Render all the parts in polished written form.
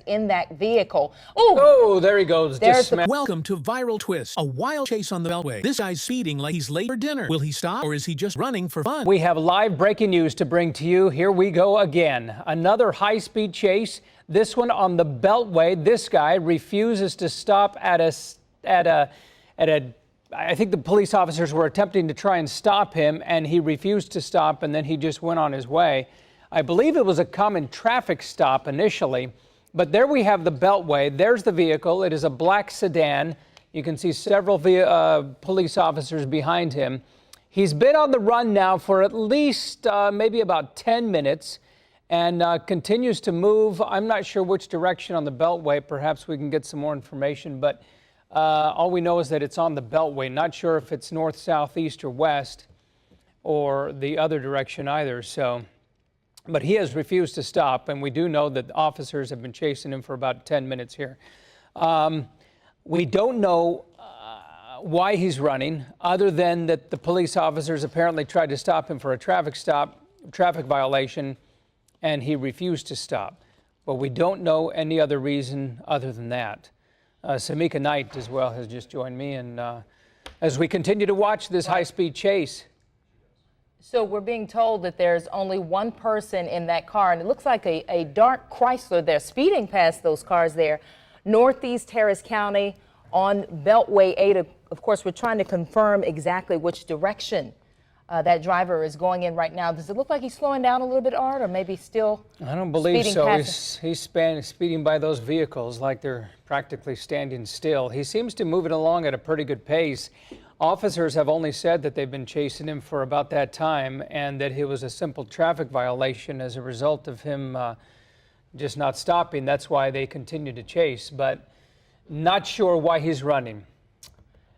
in that vehicle. Ooh, Oh, there he goes. Welcome to Viral Twist, a wild chase on the Beltway. This guy's speeding like he's late for dinner. Will he stop or is he just running for fun? We have live breaking news to bring to you. Here we go again. Another high-speed chase. This one on the Beltway. This guy refuses to stop at a. I think the police officers were attempting to try and stop him, and he refused to stop, and then he just went on his way. I believe it was a common traffic stop initially. But there we have the Beltway. There's the vehicle. It is a black sedan. You can see several police officers behind him. He's been on the run now for at least maybe about 10 minutes and continues to move. I'm not sure which direction on the Beltway. Perhaps we can get some more information, but all we know is that it's on the Beltway. Not sure if it's north, south, east, or west, or the other direction either. But he has refused to stop, and we do know that officers have been chasing him for about 10 minutes here. We don't know why he's running, other than that the police officers apparently tried to stop him for a traffic violation, and he refused to stop. But we don't know any other reason other than that. Samika Knight as well has just joined me, and as we continue to watch this high-speed chase. so we're being told that there's only one person in that car, and it looks like a dark Chrysler. They're speeding past those cars there. Northeast Harris County on Beltway 8. Of course, we're trying to confirm exactly which direction that driver is going in right now. Does it look like he's slowing down a little bit, Art, or maybe still I don't believe so. past He's speeding by those vehicles like they're practically standing still. He seems to move it along at a pretty good pace. Officers have only said that they've been chasing him for about that time and that it was a simple traffic violation as a result of him just not stopping. That's why they continue to chase, but not sure why he's running.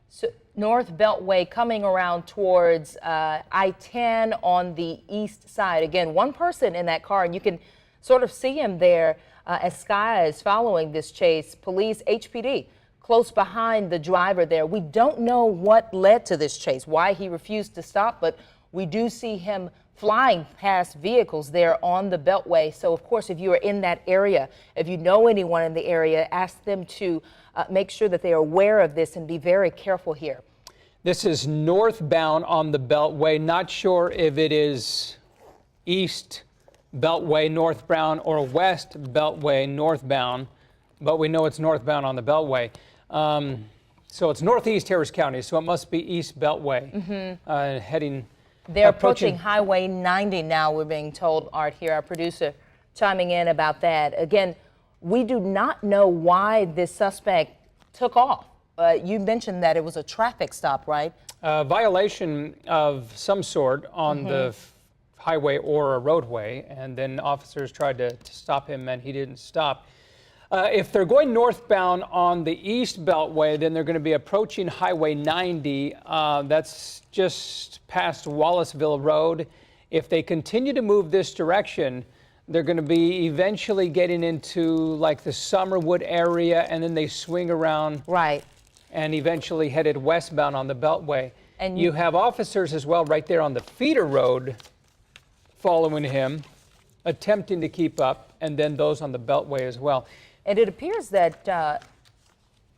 So, North Beltway coming around towards I-10 on the east side. Again, one person in that car, and you can sort of see him there as Sky is following this chase. Police, HPD, close behind the driver there. We don't know what led to this chase, why he refused to stop, but we do see him flying past vehicles there on the Beltway. So, of course, if you are in that area, if you know anyone in the area, ask them to make sure that they are aware of this and be very careful here. This is northbound on the Beltway. Not sure if it is east Beltway northbound or west Beltway northbound, but we know it's northbound on the Beltway. So it's northeast Harris County, so it must be east Beltway heading. They're approaching Highway 90 now, we're being told, Art, here, our producer chiming in about that. Again, we do not know why this suspect took off. You mentioned that it was a traffic stop, right? Violation of some sort on the highway or a roadway, and then officers tried to stop him, and he didn't stop. If they're going northbound on the East Beltway, then they're going to be approaching Highway 90. That's just past Wallaceville Road. If they continue to move this direction, they're going to be eventually getting into like the Summerwood area, and then they swing around. Right. And eventually headed westbound on the Beltway. And you have officers as well right there on the feeder road following him, attempting to keep up, and then those on the Beltway as well. And it appears that,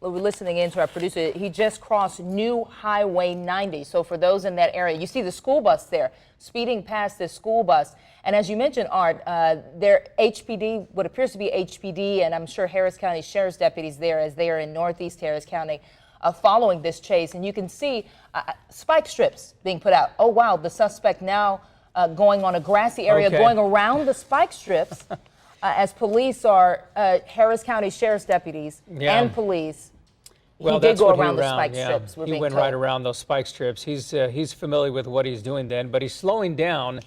we're listening in to our producer, he just crossed New Highway 90. So for those in that area, you see the school bus there, speeding past this school bus. And as you mentioned, Art, their HPD, what appears to be HPD, and I'm sure Harris County Sheriff's deputies there as they are in Northeast Harris County following this chase. And you can see spike strips being put out. Oh, wow, the suspect now going on a grassy area, going around the spike strips. As police are, Harris County Sheriff's deputies and police, he did go around the spike strips. He went right around those spike strips. He's familiar with what he's doing then, but he's slowing down.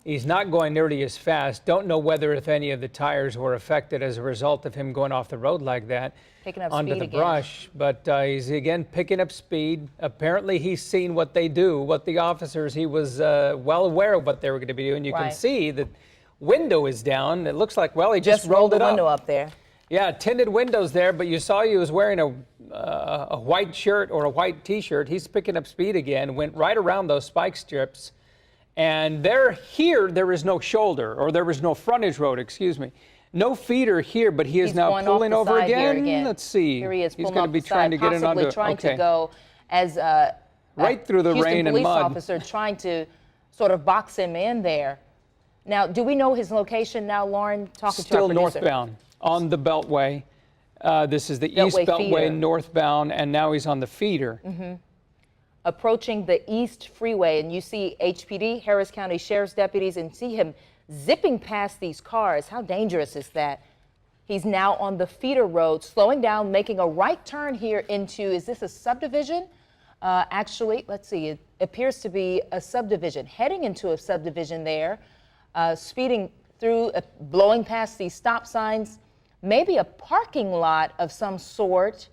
He's not going nearly as fast. Don't know whether if any of the tires were affected as a result of him going off the road like that. Picking up onto speed the again. brush, but he's again picking up speed. Apparently he's seen what they do, what the officers, he was well aware of what they were going to be doing. You can see that window is down. It looks like, well, he just rolled it the up. window up there. Yeah, tinted windows there, but you saw he was wearing a white shirt or a white T-shirt. He's picking up speed again, went right around those spike strips. And there is no shoulder, or there was no frontage road, excuse me. No feeder here, but he is He's now going off pulling the over side here again. Let's see. Here he is He's pulling going to off be the trying side, to get it possibly onto. trying Okay. to go as Right through the Houston rain and police mud. officer trying to sort of box him in there. Now, do we know his location now, Lauren? Talking to our Still producer. northbound on the Beltway. This is the Beltway East Beltway feeder. northbound, and now he's on the feeder. Approaching the East Freeway, and you see HPD, Harris County Sheriff's deputies, and see him zipping past these cars. How dangerous is that? He's now on the feeder road, slowing down, making a right turn here into, is this a subdivision? Actually, let's see, it appears to be a subdivision, heading into a subdivision there, speeding through, blowing past these stop signs, maybe a parking lot of some sort.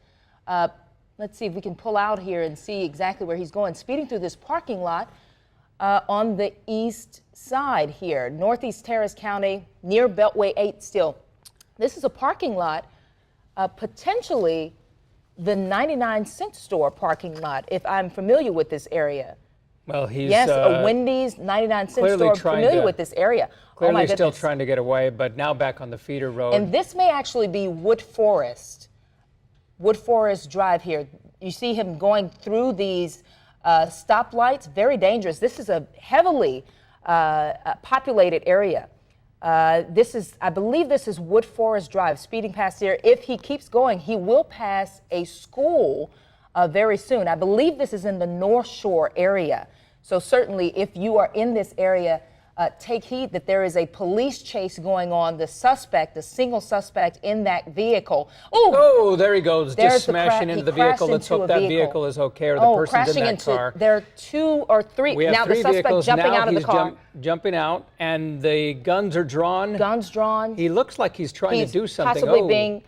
Let's see if we can pull out here and see exactly where he's going. Speeding through this parking lot on the east side here, Northeast Harris County, near Beltway 8 still. This is a parking lot, potentially the 99-cent store parking lot, if I'm familiar with this area. Well, he's Yes, a Wendy's 99-cent store. Familiar with this area. Clearly Oh my still goodness. trying to get away, but now back on the feeder road. And this may actually be Wood Forest Drive here. You see him going through these stoplights, very dangerous. This is a heavily populated area. I believe this is Wood Forest Drive, speeding past here. If he keeps going, he will pass a school very soon. I believe this is in the North Shore area. So certainly if you are in this area, take heed that there is a police chase going on. The suspect, the single suspect in that vehicle. Oh, there he goes, There's just the smashing he into the crashed vehicle. Let's into hope a that vehicle is okay, or the person's crashing in that into, car. There are 2 or 3. We have now 3 the suspect vehicles. jumping Now out of the he's car. Jumping out, and the guns are drawn. Guns drawn. He looks like he's trying to do something. Possibly Oh. being